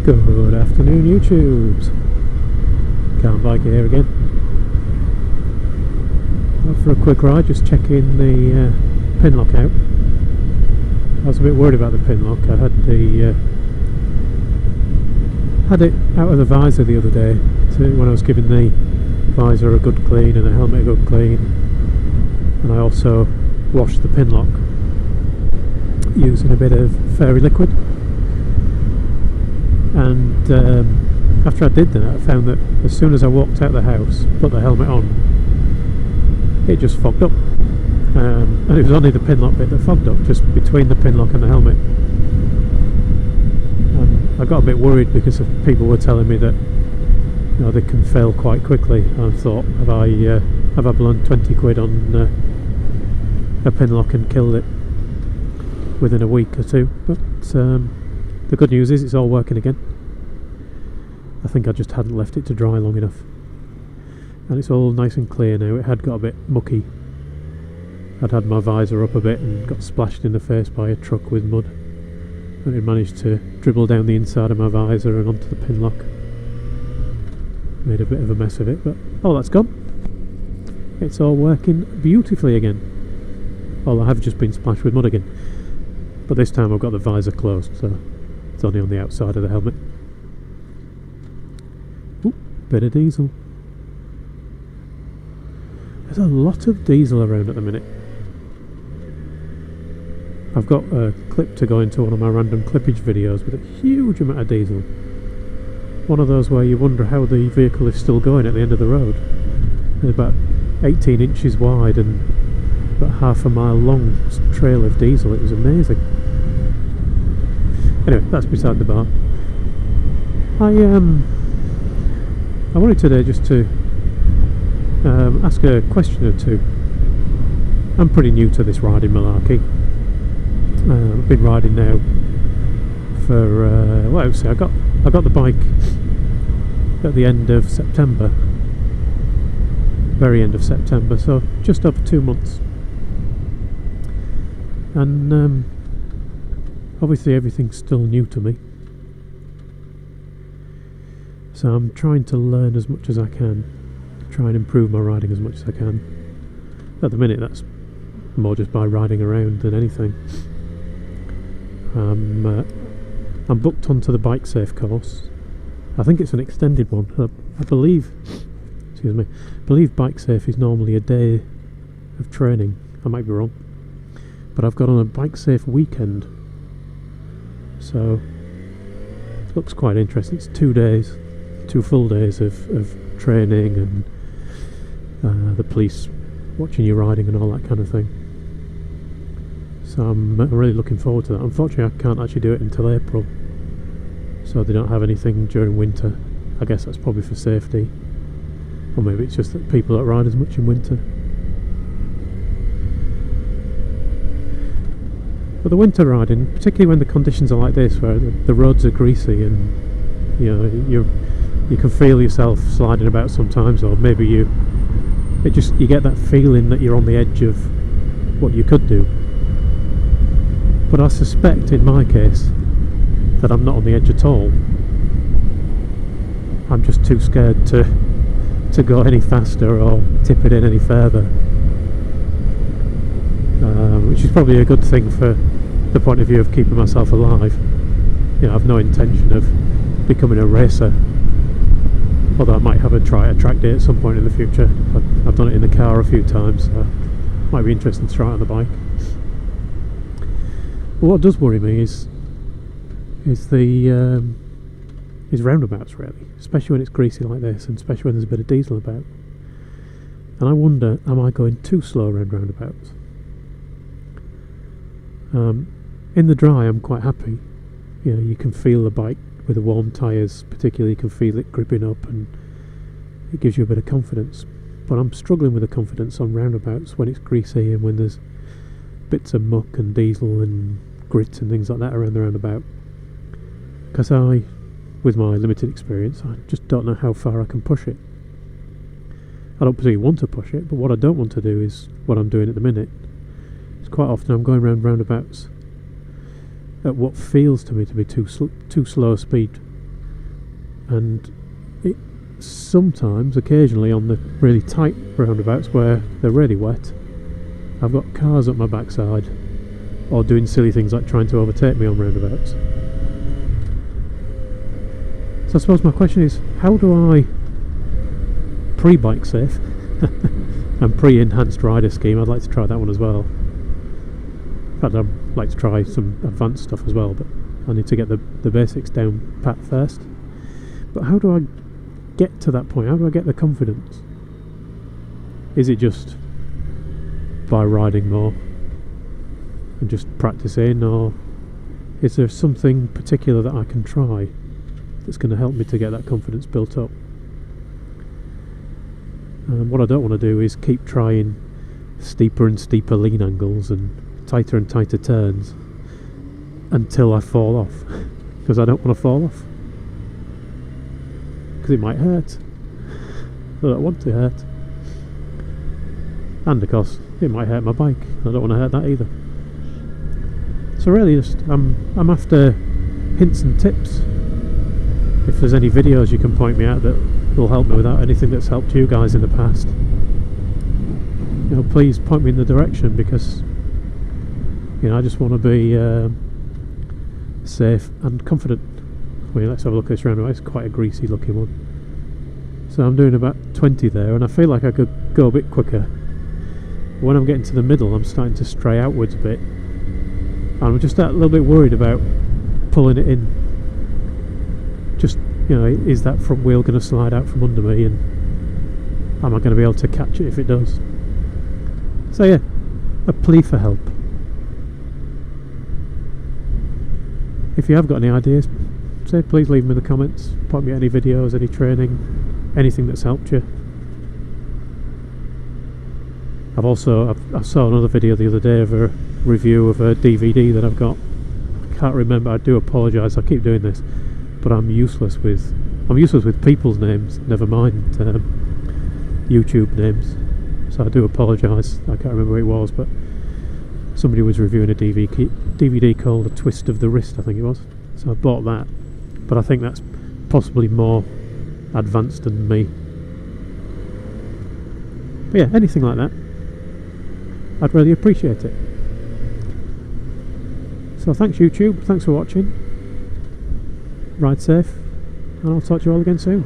Good afternoon, YouTubes. Car Bike here again. Out for a quick ride, just checking the pin lock out. I was a bit worried about the pin lock. I had it out of the visor the other day when I was giving the visor a good clean and the helmet a good clean, and I also washed the pin lock using a bit of fairy liquid. And after I did that, I found that as soon as I walked out the house, put the helmet on, it just fogged up. And it was only the pin lock bit that fogged up, just between the pin lock and the helmet. And I got a bit worried because people were telling me that they can fail quite quickly. I thought, have I blown 20 quid on a pin lock and killed it within a week or two? But the good news is it's all working again. I think I just hadn't left it to dry long enough, and it's all nice and clear now. It had got a bit mucky. I'd had my visor up a bit and got splashed in the face by a truck with mud, and it managed to dribble down the inside of my visor and onto the pin lock. Made a bit of a mess of it, but that's gone. It's all working beautifully again. Well, I have just been splashed with mud again, but this time I've got the visor closed, so it's only on the outside of the helmet. Ooh, bit of diesel. There's a lot of diesel around at the minute. I've got a clip to go into one of my random clippage videos with a huge amount of diesel. One of those where you wonder how the vehicle is still going at the end of the road. It's about 18 inches wide and about half a mile long trail of diesel. It was amazing. Anyway, that's beside the bar. I wanted today just to ask a question or two. I'm pretty new to this riding malarkey. I've been riding now for I got the bike at the end of September, very end of September, so just over 2 months. And obviously everything's still new to me, so I'm trying to learn as much as I can, try and improve my riding as much as I can. At the minute that's more just by riding around than anything. I'm booked onto the bike safe course. I think it's an extended one. I believe bike safe is normally a day of training. I might be wrong, but I've got on a bike safe weekend, so it looks quite interesting. It's 2 days, 2 full days of training and the police watching you riding and all that kind of thing. So I'm really looking forward to that. Unfortunately I can't actually do it until April, so they don't have anything during winter. I guess that's probably for safety, or maybe it's just that people don't ride as much in winter. But the winter riding, particularly when the conditions are like this, where the roads are greasy and you can feel yourself sliding about sometimes, or maybe you get that feeling that you're on the edge of what you could do. But I suspect in my case that I'm not on the edge at all. I'm just too scared to go any faster or tip it in any further, which is probably a good thing for the point of view of keeping myself alive. I've no intention of becoming a racer, although I might have a try at a track day at some point in the future. I've done it in the car a few times, so it might be interesting to try it on the bike. But what does worry me is roundabouts, really, especially when it's greasy like this, and especially when there's a bit of diesel about. And I wonder, am I going too slow around roundabouts? In the dry I'm quite happy. You can feel the bike with the warm tyres, particularly you can feel it gripping up, and it gives you a bit of confidence. But I'm struggling with the confidence on roundabouts when it's greasy and when there's bits of muck and diesel and grit and things like that around the roundabout, because with my limited experience, I just don't know how far I can push it. I don't particularly want to push it, but what I don't want to do is what I'm doing at the minute. It's quite often I'm going around roundabouts at what feels to me to be too slow a speed and it sometimes, occasionally on the really tight roundabouts where they're really wet, I've got cars up my backside or doing silly things like trying to overtake me on roundabouts. So I suppose my question is, how do I pre-bike safe and pre-enhanced rider scheme? I'd like to try that one as well. In fact, I'd like to try some advanced stuff as well, but I need to get the basics down pat first. But how do I get to that point? How do I get the confidence? Is it just by riding more and just practicing, or is there something particular that I can try that's going to help me to get that confidence built up? And what I don't want to do is keep trying steeper and steeper lean angles and tighter turns until I fall off, because I don't want to fall off, because it might hurt. I don't want to hurt, and of course it might hurt my bike. I don't want to hurt that either. So really, just I'm after hints and tips. If there's any videos you can point me out that will help me with that, anything that's helped you guys in the past, you know, please point me in the direction, because you know, I just want to be safe and confident. Well, let's have a look at this roundabout. It's quite a greasy looking one. So I'm doing about 20 there, and I feel like I could go a bit quicker. When I'm getting to the middle, I'm starting to stray outwards a bit, and I'm just a little bit worried about pulling it in. Just, you know, is that front wheel going to slide out from under me, and am I going to be able to catch it if it does? So yeah, a plea for help. If you have got any ideas, please leave them in the comments. Pop me any videos, any training, anything that's helped you. I saw another video the other day of a review of a DVD that I've got. I can't remember. I do apologise. I keep doing this, but I'm useless with people's names. Never mind YouTube names. So I do apologise. I can't remember who it was, but somebody was reviewing a DVD called A Twist of the Wrist, I think it was. So I bought that, but I think that's possibly more advanced than me. But yeah, anything like that, I'd really appreciate it. So thanks YouTube, thanks for watching. Ride safe, and I'll talk to you all again soon.